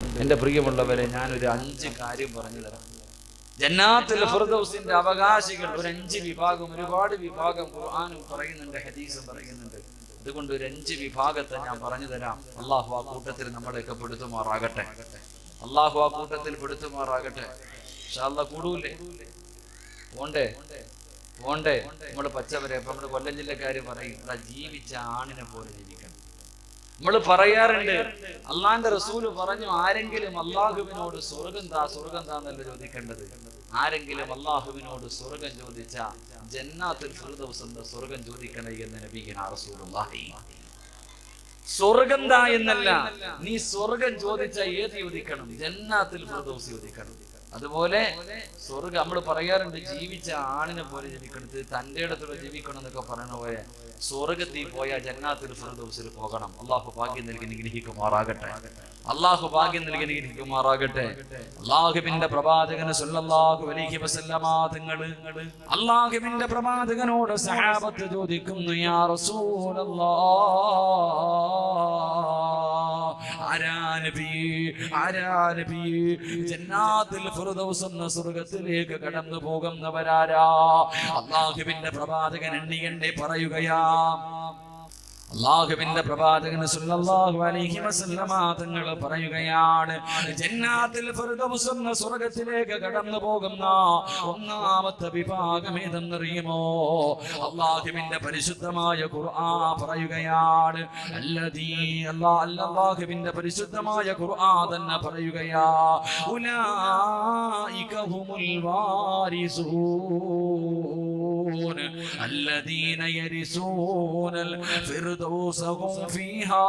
എൻ്റെ പ്രിയമുള്ളവരെ, ഞാനൊരു 5 കാര്യം പറഞ്ഞു തരാം. ജന്നാത്തുൽ ഫിർദൗസിന്റെ അവകാശികൾ ഒരു 5 വിഭാഗം, ഒരുപാട് വിഭാഗം ഖുർആനും പറയുന്നുണ്ട്, ഹദീസും പറയുന്നുണ്ട്. അതുകൊണ്ട് ഒരു 5 വിഭാഗത്തെ ഞാൻ പറഞ്ഞു തരാം. അള്ളാഹു ആ കൂട്ടത്തിൽ നമ്മളെയൊക്കെ പെടുത്തുമാറാകട്ടെ. അള്ളാഹു ആ കൂട്ടത്തിൽ പെടുത്തുമാറാകട്ടെ. ഇൻഷാ അല്ലാഹ് കൂടൂലേ? പോണ്ടേ? നമ്മുടെ പച്ചവരെ ഇപ്പൊ നമ്മുടെ കൊല്ലം ജില്ലക്കാര് പറയും, ജീവിച്ച ആണിനെ പോലെ ജീവിക്കണം. നമ്മൾ പറയാറുണ്ട്, അള്ളാന്റെ റസൂല് പറഞ്ഞു, ആരെങ്കിലും അള്ളാഹുവിനോട് സ്വർഗം താന്നല്ല ചോദിക്കേണ്ടത്. ആരെങ്കിലും അള്ളാഹുവിനോട് സ്വർഗം ചോദിച്ച ജന്നാത്തുൽ ഫിർദൗസ് എന്ന സ്വർഗം ചോദിക്കണേ എന്ന് നബിയുനാ റസൂലുള്ളാഹി. സ്വർഗം താ എന്നല്ല, നീ സ്വർഗം ചോദിച്ച ഏത് ചോദിക്കണം? ജന്നാത്തുൽ ഫിർദൗസ് ചോദിക്കണം. അതുപോലെ സ്വർഗം നമ്മൾ പറയാറുണ്ട്, ജീവിച്ച ആണിനെ പോലെ ജീവിക്കണം, തൻ്റെ ഇടത്തോടെ ജീവിക്കണം എന്നൊക്കെ പറയണ പോലെ സ്വർഗത്തിൽ പോയ ജന്നാത്തുൽ ഫിർദൗസിൽ പോകണം. അള്ളാഹു ഭാഗ്യം നൽകി നിഗ്രഹിക്കുമാറാകട്ടെ. അള്ളാഹുവിന്റെ പ്രവാചകൻ സല്ലല്ലാഹു അലൈഹി വസല്ലമ തങ്ങൾ അള്ളാഹുവിന്റെ പ്രവാചകനോട് സഹാബത്ത് ചോദിക്കുന്നു, യാ റസൂലല്ലാഹ്, ജന്നാത്തുൽ ഫിർദൗസ് എന്ന സ്വർഗ്ഗത്തിലേക്ക് കടന്നു പോകുന്നവരാരാ? അള്ളാഹുവിന്റെ പ്രവാചകൻ എണ്ണി പറയുകയാ. അള്ളാഹുവിന്റെ പ്രവാചകൻ സല്ലല്ലാഹു അലൈഹി വസല്ലമ തങ്ങൾ പറയുകയാണ്, ജന്നാത്തുൽ ഫിർദൗസ് എന്ന സ്വർഗ്ഗത്തിലേക്ക് കടന്നു പോകുന്ന ഒന്നാമത്തെ വിഭാഗം ഏതെന്നറിയുമോ? അള്ളാഹുവിന്റെ പരിശുദ്ധമായ ഖുർആൻ പറയുകയാണ്, അല്ലാഹുവിന്റെ പരിശുദ്ധമായ ഖുർആൻ തന്നെ പറയുകയാ, ഉലൈക ഹുമുൽ വാരിസൂൻ അല്ലദീന യരിസൂനൽ ഫിർദൗസ് هم فيها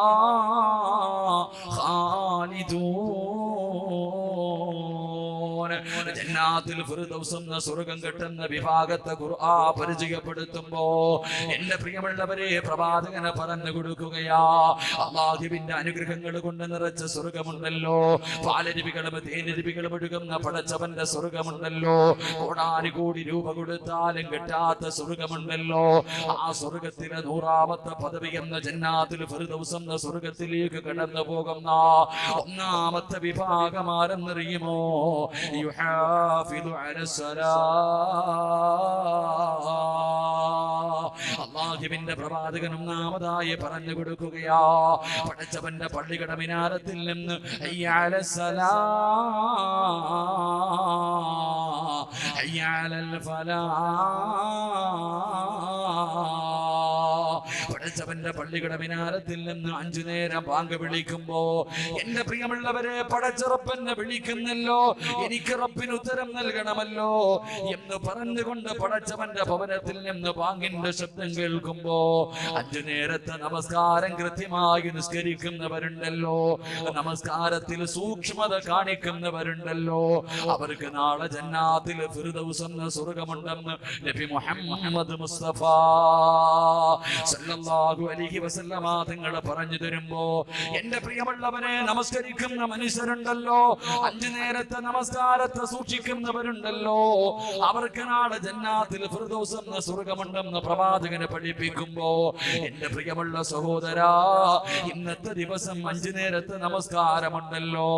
خالدون. ജന്നാത്തുൽ ഫിർദൗസ് എന്ന സ്വർഗ്ഗം കിട്ടുന്ന വിഭാഗത്തെ ഖുർആൻ പരിചയപ്പെടുത്തുമ്പോ എന്റെ പ്രിയമുള്ളവരെ, പ്രവാചകനെ പറഞ്ഞു കൊടുക്കുകയാ, അല്ലാഹുവിന്റെ അനുഗ്രഹങ്ങൾ കൊണ്ട് നിറച്ച സ്വർഗ്ഗമുണ്ടല്ലോ, പാലരുവികളും തേനരുവികളും ഒഴുകുന്ന പടച്ചവന്റെ സ്വർഗ്ഗമുണ്ടല്ലോ, കോടാനുകോടി രൂപ കൊടുത്താലും കിട്ടാത്ത സ്വർഗ്ഗമുണ്ടല്ലോ, ആ സ്വർഗ്ഗത്തിലെ 100ാമത്തെ പദവി എന്ന ജന്നാത്തുൽ ഫിർദൗസ് എന്ന സ്വർഗ്ഗത്തിലേക്ക് കടന്നു പോകുന്ന ഒന്നാമത്തെ വിഭാഗം ആരെന്നറിയുമോ? യുഹാഫിദു അലസ്സലാഹ്. അല്ലാഹുവിന്റെ പ്രവാചകൻ ഒന്നാമതായി പറഞ്ഞു കൊടുക്കുകയാ, പടച്ചവന്റെ പള്ളിയുടെ മിനാരത്തിൽ നിന്ന് ഹയ്യ അലസ്സലാഹ് ഹയ്യ അലൽ ഫലാഹ്. പടച്ചവന്റെ പള്ളിയുടെ മിനാരത്തിൽ നിന്ന് 5 നേരം ബാങ്ക് വിളിക്കുമ്പോ എന്റെ പ്രിയമുള്ളവരെ, പടച്ചറപ്പനെ വിളിക്കുന്നല്ലോ, എനിക്ക് റബ്ബിന് ഉത്തരം നൽകണമല്ലോ എന്ന് പറഞ്ഞുകൊണ്ട് പടച്ചവന്റെ ഭവനത്തിൽ നിന്ന് ബാങ്കിന്റെ ശബ്ദം കേൾക്കുമ്പോ 5 നേരത്തെ നമസ്കാരം കൃത്യമായി നിസ്കരിക്കുന്നവരുണ്ടല്ലോ, നമസ്കാരത്തിൽ സൂക്ഷ്മത കാണിക്കുന്നവരുണ്ടല്ലോ, അവർക്ക് നാളെ ജന്നാത്തുൽ ഫിർദൗസ് എന്ന സ്വർഗ്ഗമുണ്ടെന്ന് നബി മുഹമ്മദ് മുസ്തഫ സല്ലല്ലാഹു അലൈഹി വസല്ലമ തങ്ങൾ പറഞ്ഞു തരുമ്പോ എന്റെ പ്രിയമുള്ളവനെ, നമസ്കരിക്കുന്ന മനുഷ്യരുണ്ടല്ലോ, 5 നേരത്തെ നമസ്കാരത്തെ സൂക്ഷിക്കുന്നവരുണ്ടല്ലോ, അവർക്ക് നാളെ ജന്നാത്തുൽ ഫിർദൗസ് എന്ന സ്വർഗ്ഗമുണ്ടെന്ന് പ്രവാചകനെ പഠിപ്പിക്കുമ്പോ എന്റെ പ്രിയമുള്ള സഹോദരാ, ഇന്നത്തെ ദിവസം 5 നേരത്തെ നമസ്കാരമുണ്ടല്ലോ.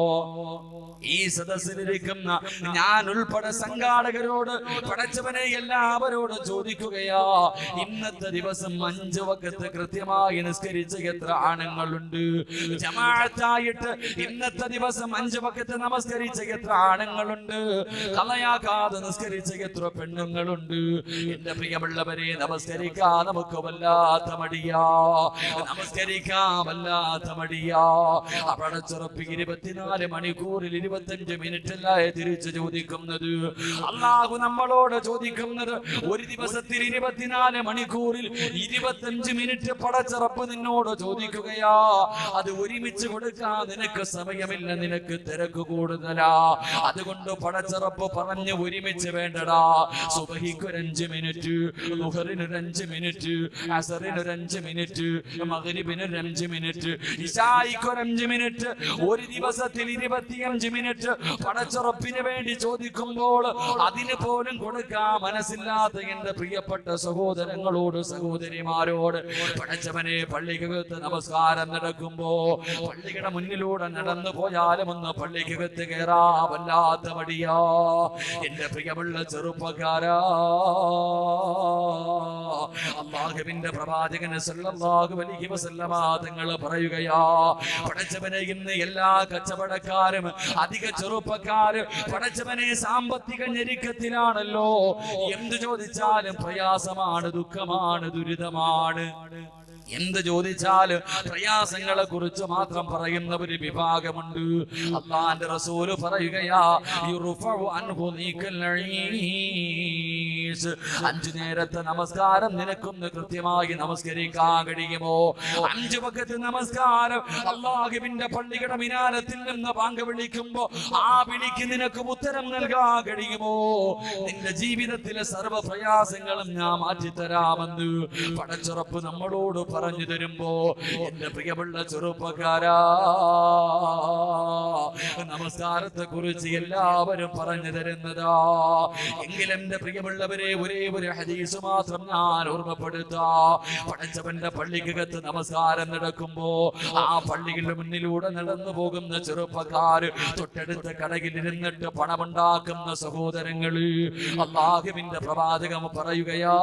ഈ സദസ്സിലിരിക്കുന്ന ഞാൻ ഉൾപ്പെടെ സംഘാടകരോട്, പടച്ചവനെ എല്ലാവരോടും ചോദിക്കുകയാ, ഇന്നത്തെ ദിവസം 5 വഖത്ത് കൃത്യമായി നിസ്കരിച്ച എത്ര ആണുങ്ങളുണ്ട്? ജമാഅത്തായിട്ട് ഇന്നത്തെ ദിവസം 5 വഖത്ത് നമസ്കരിച്ച എത്ര ആണുങ്ങളുണ്ട്? കളയാക്കാതെ നിസ്കരിച്ച എത്ര പെണ്ണുങ്ങളുണ്ട്? എന്റെ പ്രിയമുള്ളവരെ, നമസ്കരിക്കാൻ നമുക്ക് വല്ലാത്ത മടിയാ, പടച്ചുറപ്പ് 24 മണിക്കൂറിൽ 25 മിനിറ്റല്ലായ തിരിച്ചു ചോദിക്കുന്നത്. അല്ലാഹു നമ്മളോട് ചോദിക്കുന്നത്, ഒരു ദിവസത്തിൽ 24 മണിക്കൂറിൽ 25 മിനിറ്റ് പടച്ചുറപ്പ് നിന്നോട് ചോദിക്കുകയാ. അത് ഒരുമിച്ച് കൊടുക്കാൻ നിനക്ക് സമയമില്ല, നിനക്ക് തിരക്ക് കൂടുതലാ. അതുകൊണ്ട് പടച്ചുറപ്പ് പറഞ്ഞ് ഒരുമിച്ച് വേണ്ടടാ. സുബഹിക്ക് 5 മിനിറ്റ്, ളുഹറിന് 5 മിനിറ്റ്, അസറിന് 5 മിനിറ്റ്, മഗ്രിബിന് 5 മിനിറ്റ്, ഇശായിക്ക് 5 മിനിറ്റ്, ഒരു ദിവസത്തിൽ 25 മിനിറ്റ് പടച്ചുറപ്പിന് വേണ്ടി ചോദിക്കുമ്പോൾ അതിന് പോലും കൊടുക്കാൻ മനസ്സില്ലാത്ത എന്റെ പ്രിയപ്പെട്ട സഹോദരങ്ങളോട്, സഹോദരിമാരോട്, പടച്ചവനെ പള്ളിക്കകത്ത് നമസ്കാരം നടക്കുമ്പോ പള്ളിയുടെ മുന്നിലൂടെ നടന്നു പോയാലും ഒന്ന് പള്ളിക്കകത്ത് കയറാ വല്ലാത്ത മടിയാ. എന്റെ പ്രിയമുള്ള ചെറുപ്പക്കാരാ, അല്ലാഹുവിന്റെ പ്രവാചകൻ സല്ലല്ലാഹു അലൈഹി വസല്ലമ തങ്ങൾ പറയുകയാ, പടച്ചവനെ ഇന്ന് എല്ലാ കച്ചവടക്കാരും അധിക ചെറുപ്പക്കാരും പടച്ചവനെ സാമ്പത്തിക ഞെരുക്കത്തിലാണല്ലോ. എന്ത് ചോദിച്ചാലും പ്രയാസമാണ്, ദുഃഖമാണ്, ദുരിതമാണ്. എന്ത് ചോദിച്ചാലും പ്രയാസങ്ങളെ കുറിച്ച് മാത്രം പറയുന്ന ഒരു വിഭാഗമുണ്ട്. അല്ലാഹുവിന്റെ റസൂല് പറയുകയാ, യുർഫഉ അൻഹു നീക്കൽ ഈസ്. 5 നേരത്തെ നമസ്കാരം നിനക്കൊന്ന് കൃത്യമായി നമസ്കരിക്കാൻ കഴിയുമോ? 5 വഖത്ത് നമസ്കാരം അല്ലാഹുവിന്റെ പള്ളിയുടെ മിനാരത്തിൽ നിന്ന് ബാങ്ക് വിളിക്കുമ്പോ ആ വിളിക്ക് നിനക്ക് ഉത്തരം നൽകാൻ കഴിയുമോ? നിന്റെ ജീവിതത്തിലെ സർവ്വ പ്രയാസങ്ങളും ഞാൻ മാറ്റിത്തരാമെന്ന് പടച്ചുറപ്പ് നമ്മളോട് പറഞ്ഞു തരുമ്പോ, എന്റെ പ്രിയമുള്ള ചെറുപ്പക്കാരാ, നമസ്കാരത്തെ കുറിച്ച് എല്ലാവരും പറഞ്ഞു തരുന്നതാ. എങ്കിലും എന്റെ പ്രിയമുള്ളവരെ ഒരേ ഒരു ഹദീസ് മാത്രം ഞാൻ ഓർമ്മപ്പെടുത്താ. പടച്ചവന്റെ പള്ളിക്കകത്ത് നമസ്കാരം നടക്കുമ്പോ ആ പള്ളിയുടെ മുന്നിലൂടെ നടന്നു പോകുന്ന ചെറുപ്പക്കാര്, തൊട്ടടുത്ത കടയിൽ ഇരുന്നിട്ട് പണമുണ്ടാക്കുന്ന സഹോദരങ്ങള്, അല്ലാഹുവിന്റെ പ്രവാചകൻ പറയുകയാ,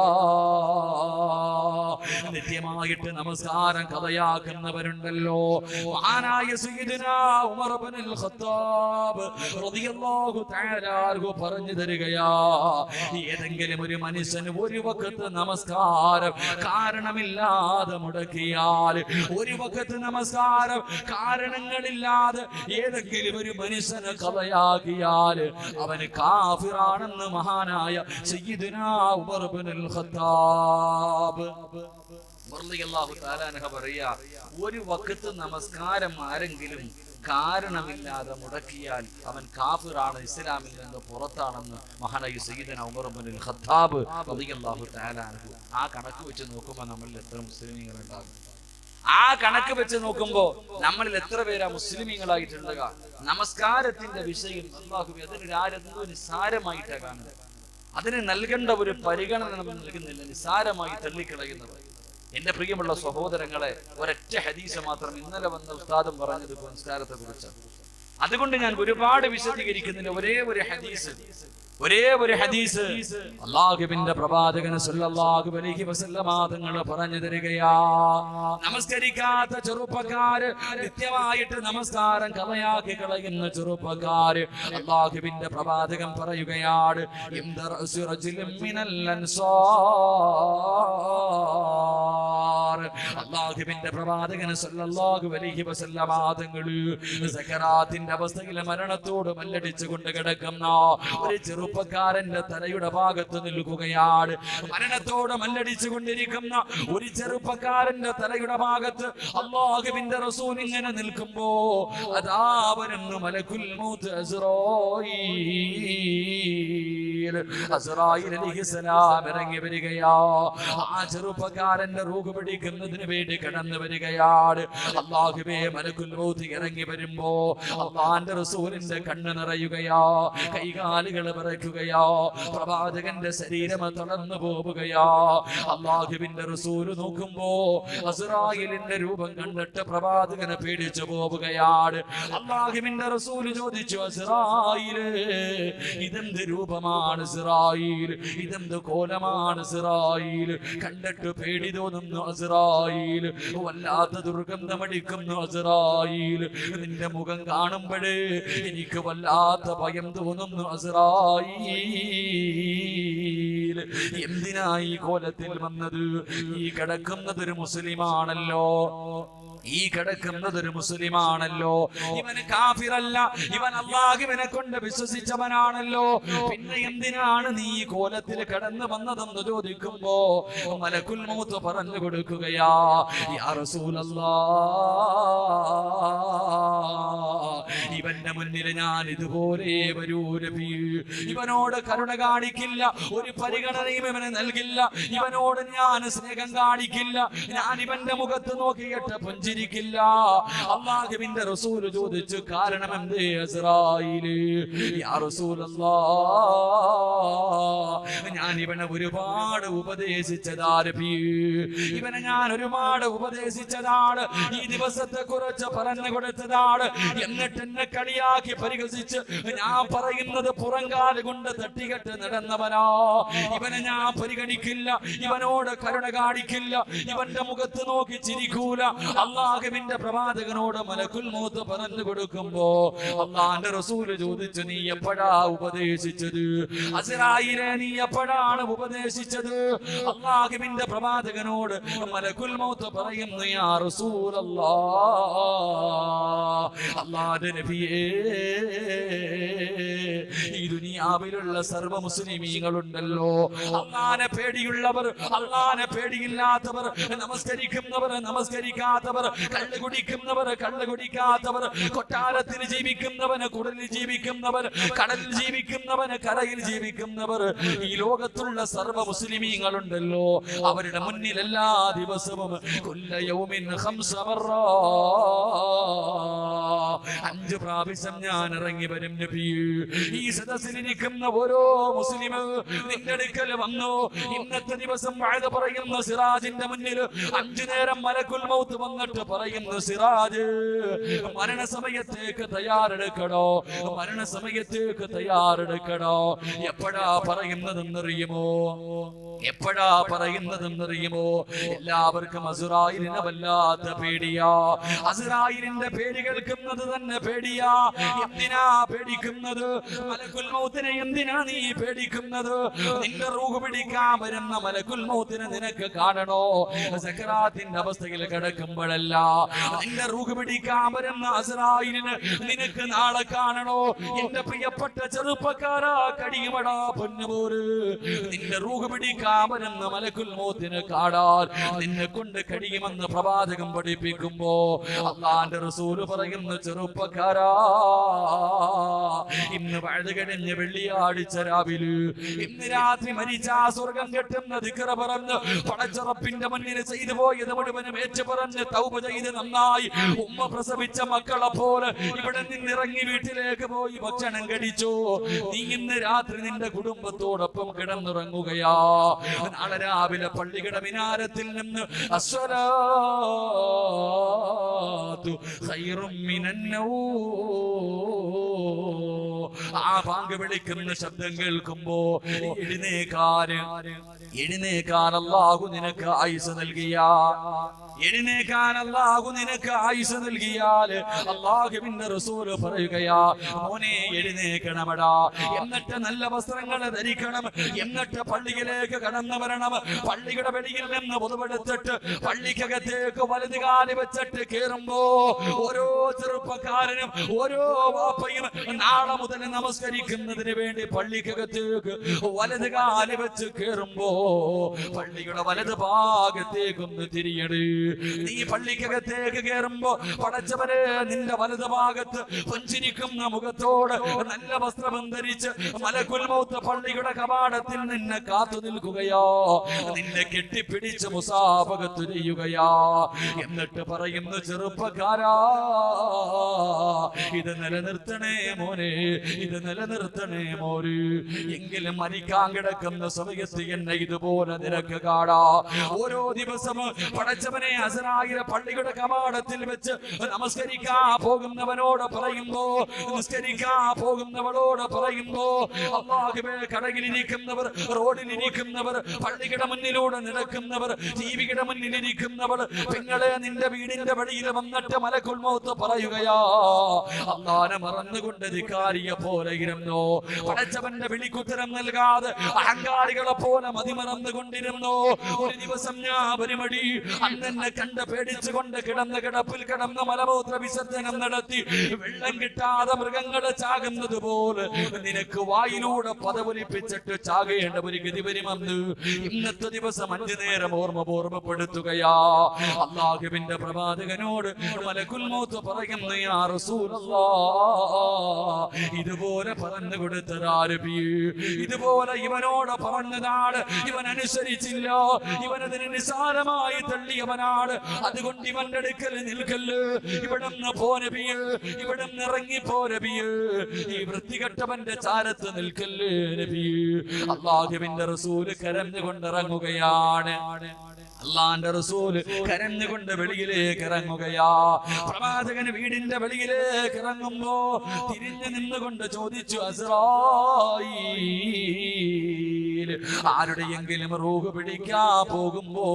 നിത്യമായിട്ട് നമസ്കാരം കഥയാക്കുന്നവരുണ്ടല്ലോ. മഹാനായ സയ്യിദുനാ ഉമർ ഇബ്നുൽ ഖത്താബ് റളിയല്ലാഹു തആല അൻഹു പറഞ്ഞു തരികയാ, ഏതെങ്കിലും ഒരു മനുഷ്യന് ഒരു വഖത്ത് നമസ്കാരം കാരണമില്ലാതെ മുടക്കിയാൽ, ഒരു വഖത്ത് നമസ്കാരം കാരണങ്ങളില്ലാതെ ഏതെങ്കിലും ഒരു മനുഷ്യന് കഥയാക്കിയാൽ അവന് കാഫിറാണെന്ന് മഹാനായ സയ്യിദുനാ ഉമർ ഇബ്നുൽ ഖത്താബ് റളിയല്ലാഹു തആല അൻഹു പറയാ, ഒരു വഖത്ത് നമസ്കാരം ആരെങ്കിലും കാരണമില്ലാതെ മുടക്കിയാൽ അവൻ കാഫിറാണ്, ഇസ്ലാമിൽ നിന്ന് പുറത്താണെന്ന് മഹാനായ സയ്യിദുനാ ഉമർ ഇബ്നുൽ ഖത്താബ് റളിയല്ലാഹു തആല അൻഹു. ആ കണക്ക് വെച്ച് നോക്കുമ്പോൾ നമ്മളിൽ എത്ര മുസ്ലിമീങ്ങൾ ഉണ്ടാകും? ആ കണക്ക് വെച്ച് നോക്കുമ്പോ നമ്മളിൽ എത്ര പേരാ മുസ്ലിമീങ്ങളായിട്ടുണ്ടാകുക? നമസ്കാരത്തിന്റെ വിഷയം അല്ലാഹു അതിന് ആരെന്തോ നിസ്സാരമായിട്ടാണ് കാണുന്നത്. അതിന് നൽകേണ്ട ഒരു പരിഗണന നമ്മൾ നൽകുന്നില്ല, നിസ്സാരമായി തള്ളിക്കളയുന്നത്. എന്റെ പ്രിയമുള്ള സഹോദരങ്ങളെ, ഒരൊറ്റ ഹദീസ് മാത്രം ഇന്നലെ വന്ന ഉസ്താദും പറഞ്ഞത് നമസ്കാരത്തെ കുറിച്ച്. അതുകൊണ്ട് ഞാൻ ഒരുപാട് വിശദീകരിക്കുന്നില്ല. ഒരേ ഒരു ഹദീസ് അല്ലാഹുവിന്റെ പ്രവാചകൻ സല്ലല്ലാഹു അലൈഹി വസല്ലമ തങ്ങൾ പറഞ്ഞു തരികയാ, നമസ്കരിക്കാത്ത ചെറുപ്പക്കാര്, നിത്യമായിട്ട് നമസ്കാരം കളയാക്കി കളയുന്ന ചെറുപ്പക്കാര്, അല്ലാഹുവിന്റെ പ്രവാചകൻ പറയുകയാണ്, അല്ലാഹുവിന്റെ പ്രവാചകൻ സല്ലല്ലാഹു അലൈഹി വസല്ലമ തങ്ങൾ സക്കറാത്തിന്റെ അവസ്ഥയിൽ മരണത്തോട് മല്ലടിച്ചു കൊണ്ട് കിടക്കുന്ന ഒരു ചെറുപ്പക്കാരന്റെ തലയുടെ ഭാഗത്ത് നിൽക്കുകയാണ്. മരണത്തോട് മല്ലടിച്ചു കൊണ്ടിരിക്കുന്ന ഒരു ചെറുപ്പക്കാരന്റെ തലയുടെ ഭാഗത്ത് അല്ലാഹുവിന്റെ റസൂൽ ഇങ്ങനെ നിൽക്കുമ്പോ അതാ വരുന്നു മലക്കുൽ മൗത്ത് അസ്റായീൽ അലൈഹിസ്സലാം ഇറങ്ങി വരികയാ. ആ ചെറുപ്പക്കാരന്റെ റൂഹ് പിടിക്കുന്നതിന് വേണ്ടി കടന്നു വരികയാണ്. അല്ലാഹുവേ, മലക്കുൽ മൗത്ത് ഇറങ്ങി വരുമ്പോ അല്ലാഹുവിന്റെ റസൂലിന്റെ കണ്ണ് നിറയുകയാ, കൈകാലുകൾ വിറയ്ക്കുകയാ, പ്രവാചകന്റെ ശരീരം തളർന്നു പോവുകയാ. അല്ലാഹുവിന്റെ റസൂല് നോക്കുമ്പോ അസ്റായീലിന്റെ രൂപം കണ്ടിട്ട് പ്രവാചകനെ പേടിച്ചു പോവുകയാണ്. അല്ലാഹുവിന്റെ റസൂല് ചോദിച്ചു, അസ്റായീൽ, ഇതെന്ത് രൂപമാണ് ഇസ്രായീൽ? ഇതെന്ത് കോലമാണ് ഇസ്രായീൽ? കണ്ടിട്ട് പേടി തോന്നുന്നു അസ്റായീൽ, വല്ലാത്ത ദുർഗന്ധമടിക്കുന്നു അസ്റായീൽ. നിന്റെ മുഖം കാണുമ്പോഴേ എനിക്ക് വല്ലാത്ത ഭയം തോന്നുന്നു അസ്റായീൽ. എന്തിനാ ഈ കോലത്തിൽ വന്നത്? ഈ കിടക്കുന്നതൊരു മുസ്ലിമാണല്ലോ, ഈ കിടക്കുന്നതൊരു മുസ്ലിമാണല്ലോ. ഇവന് കാഫിറല്ല, ഇവൻ അല്ലാഹുവിനെ കൊണ്ട് വിശ്വസിച്ചവനാണല്ലോ. പിന്നെ എന്തിനാണ് നീ ഈ കോലത്തിൽ കടന്നു വന്നതെന്ന് ചോദിക്കുമ്പോ മലക്കുൽ മൗത്ത് പറഞ്ഞു കൊടുക്കുകയാ, യാ റസൂലല്ലാഹ്, ഇവന്റെ മുന്നിൽ ഞാൻ ഇതുപോലെ വരൂ നബി. ഇവനോട് കരുണ കാണിക്കില്ല, ഒരു പരിഗണനയും ഇവന് നൽകില്ല, ഇവനോട് ഞാൻ സ്നേഹം കാണിക്കില്ല. ഞാൻ ഇവന്റെ മുഖത്ത് നോക്കിയിട്ട് പുഞ്ചിരിക്കില്ല. അല്ലാഹുവിന്റെ റസൂൽ ചോദിച്ചു, കാരണം എന്തേ അസ്റായീലേ? യാ റസൂലല്ലാഹ്, ഞാൻ ഇവനെ ഒരുപാട് ഉപദേശിച്ചതാണ്, ഇവനെ ഞാൻ ഒരുപാട് ഉപദേശിച്ചതാണ്, ഈ ദിവസത്തെ കുറിച്ച് പറഞ്ഞു കൊടുത്തതാണ്. എന്നിട്ട് എന്നെ കളിയാക്കി പരിഹസിച്ച് ഞാൻ പറയുന്നത് പുറങ്കാല് കൊണ്ട് തട്ടികെട്ട് നടന്നവനാ. ഇവനെ ഞാൻ പരിഗണിക്കില്ല, ഇവനോട് കരുണ കാണിക്കില്ല, ഇവന്റെ മുഖത്ത് നോക്കി ചിരിക്കൂല. അല്ലാഹുവിന്റെ പ്രവാചകനോട് മലക്കുൽ മൗത്ത് പറഞ്ഞു കൊടുക്കുമ്പോ അല്ലാഹുവിന്റെ റസൂൽ ചോദിച്ചു, നീ എപ്പോഴാ ഉപദേശിച്ചത്? അസ്റായീലേ, നീ എപ്പോഴാണ് ഉപദേശിച്ചത്? അല്ലാഹുവിന്റെ പ്രവാചകനോട് മലക്കുൽ മൗത്ത് പറയുന്നു, യാ റസൂലല്ലാഹ്, അല്ലാഹുവിന്റെ നബിയേ, ഈ ദുനിയാവിലുള്ള സർവ്വ മുസ്ലിമീങ്ങളുണ്ടല്ലോ, അല്ലാഹുവിനെ പേടിയുള്ളവർ, അല്ലാഹുവിനെ പേടിയില്ലാത്തവർ, നമസ്കരിക്കുന്നവർ, നമസ്കരിക്കാത്തവർ, കള്ള് കുടിക്കുന്നവർ, കള്ള് കുടിക്കാത്തവർ, കൊട്ടാരത്തിൽ ജീവിക്കുന്നവന്, കുടലിൽ ജീവിക്കുന്നവർ, കടലിൽ ജീവിക്കുന്നവന്, കരയിൽ ജീവിക്കുന്നവർ, ഈ ലോകത്തുള്ള സർവ്വ മുസ്ലിമീങ്ങളുണ്ടല്ലോ, അവരുടെ മുന്നിൽ എല്ലാ ദിവസവും കുല്ല യൗമിൻ ഖംസ മർറാ, 5 പ്രാവശ്യം ഞാൻ ഇറങ്ങി വരും നബിയേ. ഈ സദസ്സിലിരിക്കുന്ന ഓരോ മുസ്ലിം നിന്റെ അടുക്കൽ വന്നു, ഇന്നത്തെ ദിവസം വഅദ പറയുന്ന സിറാജിന്റെ മുന്നിൽ 5 നേരം മലക്കുൽ മൗത്ത് വന്നിട്ട് പറയുന്നു, സിറാജ്, മരണസമയത്തേക്ക് തയ്യാറെടുക്കണോ, മരണസമയത്തേക്ക് തയ്യാറെടുക്കണോ. എപ്പോഴാ പറയുന്നതെന്നറിയുമോ? എപ്പോഴാ പറയുന്നതെന്നറിയുമോ? എല്ലാവർക്കും അസ്റായീലിനെ വല്ലാത്ത പേടിയാ. അസ്റായീലിന്റെ പേര് കേൾക്കുന്നത് തന്നെ പേടിയാ. എന്തിനാ പേടിക്കുന്നത്? മലക്കുൽ മൗത്തിനെ എന്തിനാ നീ പേടിക്കുന്നത്? നിന്റെ റൂഹ് പിടിക്കാൻ വരുന്ന മലക്കുൽ മൗത്തിനെ നിനക്ക് കാണണോ? സക്കറാത്തിന്റെ അവസ്ഥയിൽ കിടക്കുമ്പോഴല്ല. നിന്റെ റൂഹ് പിടിക്കാൻ വരുന്ന അസ്റായീലിനെ നിനക്ക് നാളെ കാണണോ? എന്റെ പ്രിയപ്പെട്ട ചെറുപ്പക്കാരാ, കടിയുമടാ പൊന്നുപോര്, നിന്റെ റൂഹ് പിടിക്കാൻ വരുന്ന മലക്കുൽ മൗത്തിനെ കാണാൻ നിന്നെ കൊണ്ട് കഴിയുമെന്ന് പ്രവാചകൻ പഠിപ്പിക്കുമ്പോ അല്ലാഹുവിന്റെ റസൂൽ പറയുന്നു, ചെറുപ്പക്കാരാ, ഇന്ന് വഅദ കഴിഞ്ഞ വെള്ളിയാഴ്ച രാവിലെ, ഇന്ന് രാത്രി മരിച്ച സ്വർഗം കെട്ടുന്ന ദിക്ർ പറഞ്ഞ് പടച്ചറപ്പിന്റെ മുന്നിൽ ചെയ്തു പോയത് മുഴുവനും ഏറ്റു പറഞ്ഞ് തൗബ ചെയ്ത് നന്നായി ഉമ്മ പ്രസവിച്ച മക്കളെ പോലെ ഇവിടെ നിന്നിറങ്ങി വീട്ടിലേക്ക് പോയി ഭക്ഷണം കഴിച്ചു. നീ ഇന്ന് രാത്രി നിന്റെ കുടുംബത്തോടൊപ്പം കിടന്നുറങ്ങുകയാ. നാളെ രാവിലെ പള്ളിയുടെ മിനാരത്തിൽ നിന്ന് അസ്സലാത്തു ഖൈറും മിനൻ നൗം, ആ ബാങ്ക് വിളിക്കുന്ന ശബ്ദം കേൾക്കുമ്പോ എഴുന്നേക്കാൻ അല്ലാഹു നിനക്ക് ആയുസ് നൽകിയ, എഴുന്നേക്കാൻ അല്ലാഹു നിനക്ക് ആയുസ് നൽകിയാൽ അല്ലാഹുവിന്റെ റസൂൽ പറയുകയാ, മോനെ എഴുന്നേക്കണമടാ, എന്നിട്ട് നല്ല വസ്ത്രങ്ങൾ ധരിക്കണം, എന്നിട്ട് പള്ളിയിലേക്ക് കടന്നു വരണം. പള്ളിയുടെ വെളിയിൽ നിന്ന് പൊതുവെടുത്തിട്ട് പള്ളിക്കകത്തേക്ക് വലത് കാല് വെച്ചിട്ട് കേറുമ്പോ ഓരോ ചെറുപ്പക്കാരനും ഓരോ വാപ്പയും നാളെ മുതൽ നമസ്കരിക്കുന്നതിന് വേണ്ടി പള്ളിക്കകത്തേക്ക് വലത് കാല് വെച്ച് കേറുമ്പോ പള്ളിയുടെ വലത് ഭാഗത്തേക്കൊന്ന് തിരിയട്. നീ പള്ളിക്കകത്തേക്ക് കേറുമ്പോ പടച്ചവരെ, നിന്റെ വലത് ഭാഗത്ത് പുഞ്ചിരിക്കുന്ന മുഖത്തോട് നല്ല വസ്ത്രം ധരിച്ച് മലക്കുൽ മൗത്ത് പള്ളിയുടെ കവാടത്തിൽ നിന്നെ കാത്തു നിൽക്കുകയോ, നിന്നെ കെട്ടിപ്പിടിച്ച് മുസാഫഹത്ത് ചെയ്യുകയാ. എന്നിട്ട് പറയുന്നു, ചെറുപ്പക്കാരാ, ഇത് നിലനിർത്തണേ മോനെ, ഇത് നിലനിർത്തണേ മോര്. എങ്കിലും മരിക്കാൻ കിടക്കുന്ന സമയത്ത് എന്നെ ഇതുപോലെ നിനക്ക് കാണാ. ഓരോ ദിവസവും പടച്ചവനെ അസ്റായീൽ പള്ളിയുടെ കവാടത്തിൽ വെച്ച് നമസ്കരിക്കാൻ പോകുന്നവനോട് പറയുമ്പോ, നിസ്കരിക്കാൻ പോകുന്നവളോട് പറയുമ്പോ, അല്ലാഹുവേ, കടകിലിരിക്കുന്നവർ, റോഡിലിരിക്കുന്നവർ, പള്ളിയുടെ മുന്നിലൂടെ നടക്കുന്നവർ, ടിവിയുടെ മുന്നിലിരിക്കുന്നവർ, പെങ്ങളെ നിന്റെ വീടിന്റെ വഴിയിൽ വന്നിട്ട് മലക്കുൽ മൗത്ത് പറയുകയാ, അല്ലാഹുവിനെ മറന്നുകൊണ്ട് ധിക്കാരിയെ പോലെ ഇരുന്നു. പടച്ചവന്റെ വിളിക്കുത്തരം നൽകാതെ അഹങ്കാരികളെ പോലെ മതിമറന്നുകൊണ്ടിരുന്നു. ഒരു ദിവസം ഞാൻ പരിമടി അന്നെന്നെ കണ്ട് പേടിച്ചുകൊണ്ട് കിടന്ന് കിടപ്പിൽ കിടന്ന് മലമൂത്ര വിസർജനം നടത്തി വെള്ളം കിട്ടാതെ മൃഗങ്ങളെ ചാകുന്നത് പോലെ നിനക്ക് വായിലൂടെ പദവലിപ്പിച്ചിട്ട് ചാകേണ്ട ഒരു ഗതി വരുമെന്ന് ഇന്നത്തെ ദിവസം 5 നേരം ഓർമ്മപ്പെടുത്തുകയാ. അല്ലാഹുവിന്റെ പ്രവാചകനോട് മലക്കുൽ മൗത്ത് പറയുന്നു, യാ റസൂലല്ലാഹ്, ഇതുപോലെ പറഞ്ഞു കൊടുത്തതാണ് ഇതുപോലെ ഇവനോട് പറഞ്ഞതാണ്. ഇവൻ അനുസരിച്ചില്ല, ഇവനതിന് നിസാരമായി തള്ളിയവനാണ്. അതുകൊണ്ട് ഇവന്റെ അടുക്കൽ നിൽക്കല്ല്, ഇവിടുന്ന് പോ നബിയേ, ഇവിടുന്ന് ഇറങ്ങിപ്പോ നബിയേ, ഈ വൃത്തികെട്ടവന്റെ ചാരത്ത് നിൽക്കല്ല് നബിയേ. അല്ലാഹുവിന്റെ റസൂല് കരഞ്ഞുകൊണ്ടിറങ്ങുകയാണ്. അള്ളാന്റെ റസൂല് കരഞ്ഞുകൊണ്ട് വെളിയിലേക്ക് ഇറങ്ങുകയാ. പ്രവാചകന് വീടിന്റെ വെളിയിലേക്ക് ഇറങ്ങുമ്പോ തിരിഞ്ഞു നിന്നുകൊണ്ട് ചോദിച്ചു, അസ്റായീൽ, ആരുടെയെങ്കിലും റൂഹ് പിടിക്കാ പോകുമ്പോ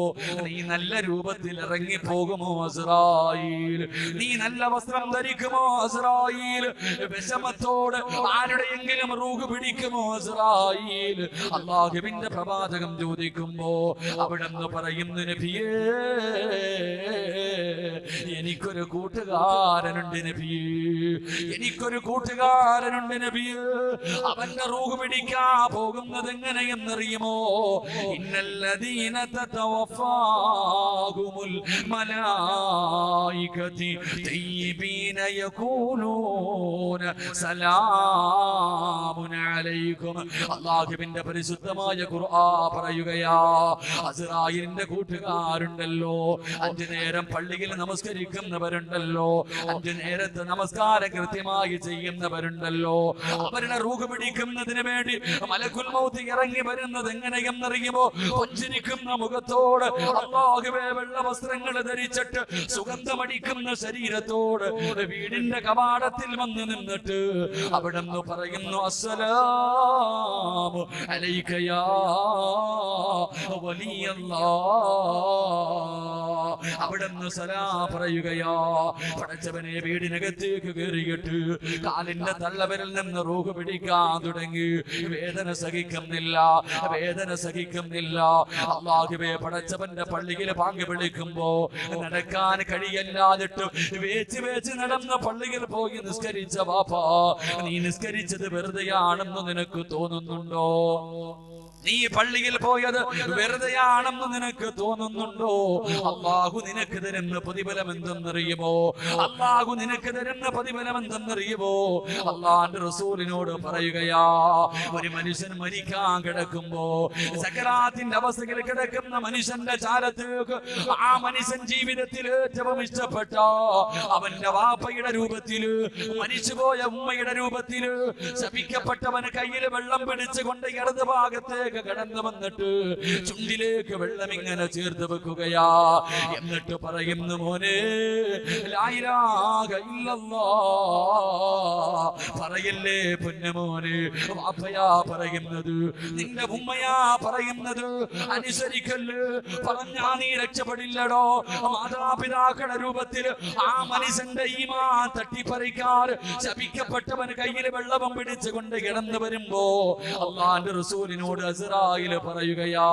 നീ നല്ല രൂപത്തിൽ ഇറങ്ങി പോകുമോ അസ്റായീൽ? നീ നല്ല വസ്ത്രം ധരിക്കുമോ അസ്റായീൽ? വിഷമത്തോട് ആരുടെയെങ്കിലും റൂഹ് പിടിക്കുമോ അസ്റായീൽ? അല്ലാഹുവിന്റെ പ്രവാചകം ചോദിക്കുമ്പോ അവിടെന്ന് പറയും, നബിയേ, എനിക്കൊരു കൂട്ടുകാരനുണ്ട് നബിയേ, എനിക്കൊരു കൂട്ടുകാരനുണ്ട് നബിയേ. അവന്റെ റൂഹ് പിടിക്കാ പോകുന്നത് എങ്ങനെയെന്നറിയുമോ? ഇന്നല്ലദീന തതവഫാഹുമുൽ മലായികതി തയ്യിബീന യഖൂലൂന സലാമുൻ അലൈക്കും. അല്ലാഹുവിന്റെ പരിശുദ്ധമായ ഖുർആൻ പറയുകയാ, അസ്റായീലിന്റെ കൂട്ടുകാരുണ്ടല്ലോ, 5 നേരം പള്ളിയിൽ നമസ്കരിക്കുന്നവരുണ്ടല്ലോ, 5 നേരത്തെ നമസ്കാരം കൃത്യമായി ചെയ്യുന്നവരുണ്ടല്ലോ, അവരുടെ റൂഹ് പിടിക്കുന്നതിന് വേണ്ടി മലക്കുൽ മൗത്ത് ഇറങ്ങി വരുന്നത് എങ്ങനെയെന്നറിയുമോ? പുഞ്ചിരിക്കുന്ന മുഖത്തോട്, അല്ലാഹുവേ, വെള്ള വസ്ത്രങ്ങൾ ധരിച്ചിട്ട് സുഗന്ധമടിക്കുന്ന ശരീരത്തോട് വീടിന്റെ കവാടത്തിൽ വന്ന് നിന്നിട്ട് അവിടെന്ന് പറയുന്നു, അസ്സലാമു അലൈക യാ വലിയല്ലാഹ്. അവിടെന്ന് സലാം പറയുകയാ. പടച്ചവനെ വീടിനകത്തേക്ക് കയറിയിട്ട് കാലിന്റെ തള്ളവരിൽ നിന്ന് റൂഹ് പിടിക്കാൻ തുടങ്ങി. വേദന സഹിക്കുന്നില്ല, വേദന സഹിക്കുന്നില്ല. അല്ലാഹുവേ, പടച്ചവന്റെ പള്ളിയിൽ പാങ്ക് വിളിക്കുമ്പോ നടക്കാൻ കഴിയല്ലാതിട്ട് വേച്ച് വേച്ച് നടന്ന പള്ളിയിൽ പോയി നിസ്കരിച്ച വാപ്പാ, നീ നിസ്കരിച്ചത് വെറുതെയാണെന്ന് നിനക്ക് തോന്നുന്നുണ്ടോ? നീ പള്ളിയിൽ പോയത് വെറുതെയാണെന്ന് നിനക്ക് തോന്നുന്നുണ്ടോ? അല്ലാഹു നിനക്ക് തരുന്ന പ്രതിഫലം എന്തെന്നറിയുമോ? അല്ലാഹു നിനക്ക് തരുന്ന പ്രതിഫലം എന്തെന്നറിയുമോ? അല്ലാഹുവിന്റെ റസൂലിനോട് പറയുകയാ, ഒരു മനുഷ്യൻ മരിക്കാൻ കിടക്കുമ്പോ, സക്കറാത്തിന്റെ അവസ്ഥയിൽ കിടക്കുന്ന മനുഷ്യന്റെ ചാരത്തേക്ക് ആ മനുഷ്യൻ ജീവിതത്തിൽ ഏറ്റവും ഇഷ്ടപ്പെട്ട അവന്റെ വാപ്പയുടെ രൂപത്തില്, മരിച്ചുപോയ ഉമ്മയുടെ രൂപത്തില്, ശപിക്കപ്പെട്ടവന് കയ്യിൽ വെള്ളം പിടിച്ചുകൊണ്ട് ഇടത് ഭാഗത്തേക്ക് കടന്നു വന്നിട്ട് ചുണ്ടിലേക്ക് വെള്ളം ഇങ്ങനെ ചേർത്ത് വെക്കുകയാ. എന്നിട്ട് പറയുന്നു, മോനെ, ലാ ഇലാഹ ഇല്ലല്ലാഹ് പറയല്ലേ പൊന്നുമോനെ. വാപ്പയാ പറയുന്നത്, നിന്റെ ഉമ്മയാ പറയുന്നത്, അനുസരിക്കല്ലേ. പറഞ്ഞാ നീ രക്ഷപ്പെടില്ലടോ. മാതാപിതാക്കളുടെ രൂപത്തിൽ ആ മനുഷ്യന്റെ ഈമാൻ തട്ടിപ്പറിക്കാൻ ശപിക്കപ്പെട്ടവന് കയ്യിൽ വെള്ളവും പിടിച്ചുകൊണ്ട് കിടന്നു വരുമ്പോ അല്ലാഹുവിന്റെ റസൂലിനോട് ഇസ്രായേൽ പറയുകയാ,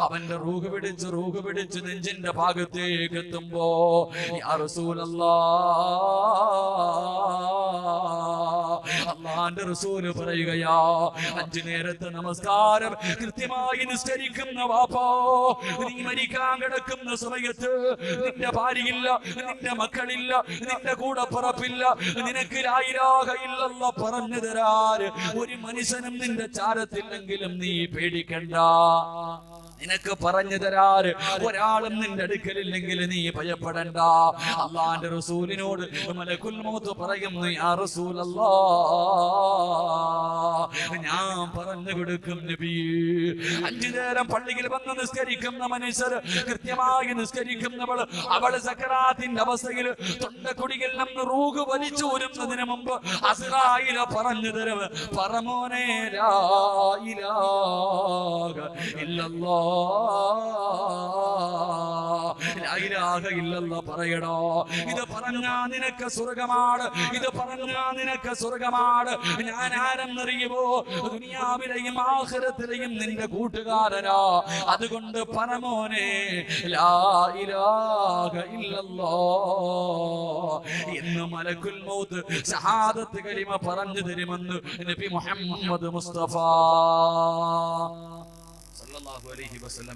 അവന്റെ റൂഹ് പിടിച്ച് നെഞ്ചിന്റെ ഭാഗത്തേക്ക് എത്തുമ്പോ, യാ റസൂലല്ലാഹ്, അല്ലാഹുവിന്റെ റസൂൽ പറയുകയാ, 5 നേരത്തെ നമസ്കാരം കൃത്യമായി നിസ്കരിക്കുന്ന വാപ്പാ, നീ മരിക്കാൻ കിടക്കുന്ന സമയത്ത് നിന്റെ ഭാര്യയില്ല, നിന്റെ മക്കളില്ല, നിന്റെ കൂടെ പറപ്പില്ല, നിനക്ക് ലാ ഇലാഹ ഇല്ലല്ലാഹ് പറഞ്ഞു തരാൻ ഒരു മനുഷ്യനും നിന്റെ ചാരത്തില്ലെങ്കിലും നീ പേടിക്കണ്ട. നിനക്ക് പറഞ്ഞു തരാറ് ഒരാളും നിന്റെ അടുക്കലില്ലെങ്കിൽ നീ ഭയപ്പെടണ്ട. അല്ലാഹുവിന്റെ റസൂലിനോട് മലക്കുൽ മൗത്ത് പറയുന്നു, യാ റസൂലല്ലാഹ്, ഞാൻ പറഞ്ഞു കൊടുക്കും നബിയേ. 5 നേരം പള്ളിയിൽ വന്ന് നിസ്കരിക്കുന്ന മനുഷ്യർ, കൃത്യമായി നിസ്കരിക്കുന്നവൾ, അവൾ സക്കറാത്തിന്റെ അവസ്ഥയിൽ തൊണ്ടക്കുടിയിൽ നിന്ന് റൂഹ് വലിച്ചു ഊരുന്നതിന് മുമ്പ് അസ്റായീൽ പറഞ്ഞു തരും, പറമോനെ, ലാ ഇലാഹ ഇല്ലല്ലാഹ്, ലാ ഇലാഹ ഇല്ലല്ലാഹ് പറയടോ. ഇത് പറഞ്ഞാ നിനക്ക് സ്വർഗമാണ്, ഇത് പറഞ്ഞാ നിനക്ക് സ്വർഗമാണ്. ഞാൻ ആരെന്നറിയുമോ? ദുനിയാവിലെയും ആഖിറത്തിലെയും നിന്റെ കൂട്ടുകാരനാ. അതുകൊണ്ട് പറമോനെ, ലാ ഇലാഹ ഇല്ലല്ലാഹ് എന്ന് മലക്കുൽ മൗത്ത് ഷഹാദത്ത് കലിമ പറഞ്ഞു തരുമെന്ന് നബി മുഹമ്മദ് മുസ്തഫ സല്ലല്ലാഹു അലൈഹി വസല്ലം